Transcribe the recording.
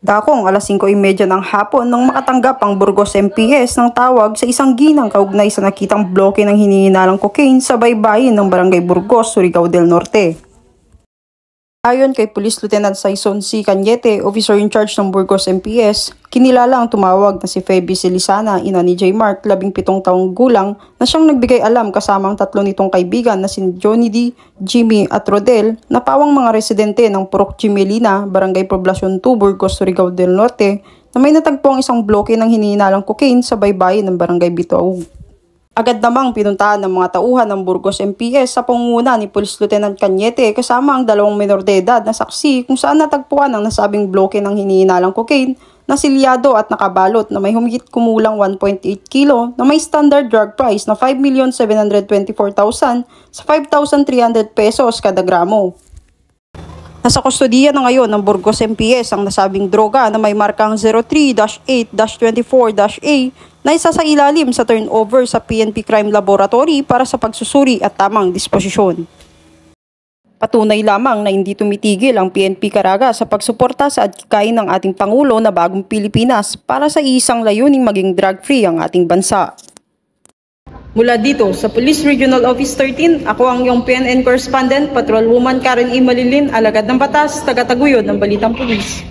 Dakong alas 5:30 ng hapon nang makatanggap ang Burgos MPS ng tawag sa isang ginang kaugnay sa nakitang bloke ng hinihinalang cocaine sa baybayin ng Barangay Burgos, Surigao del Norte. Ayon kay Police Lieutenant Saison C. Cañete, officer in charge ng Burgos MPS, kinilala ang tumawag na si Feby Silisana, ina ni J. Mark, 17 taong gulang, na siyang nagbigay alam kasama ang tatlo nitong kaibigan na si Johnny D., Jimmy at Rodel, na pawang mga residente ng Purok Jimelina, Barangay Poblacion 2, Burgos, Surigao del Norte, na may natagpo ang isang bloke ng hinihinalang cocaine sa baybayin ng Barangay Bitaog. Agad namang pinuntahan ng mga tauhan ng Burgos MPS sa pangunguna ni Police Lieutenant Cañete kasama ang 2 menor de edad na saksi kung saan natagpuan ang nasabing bloke ng hinihinalang cocaine na silyado at nakabalot na may humigit kumulang 1.8 kilo na may standard drug price na 5,724,000 sa 5,300 pesos kada gramo. Nasa kustodiya na ngayon ng Burgos MPS ang nasabing droga na may markang 03-8-24-A na isa sa ilalim sa turnover sa PNP Crime Laboratory para sa pagsusuri at tamang disposisyon. Patunay lamang na hindi tumitigil ang PNP Caraga sa pagsuporta sa adhikain ng ating Pangulo na Bagong Pilipinas para sa isang layuning maging drug-free ang ating bansa. Mula dito sa Police Regional Office 13, ako ang iyong PNN Correspondent, Patrolwoman Karen E. Malilin, alagad ng batas, taga-taguyod ng Balitang Pulis.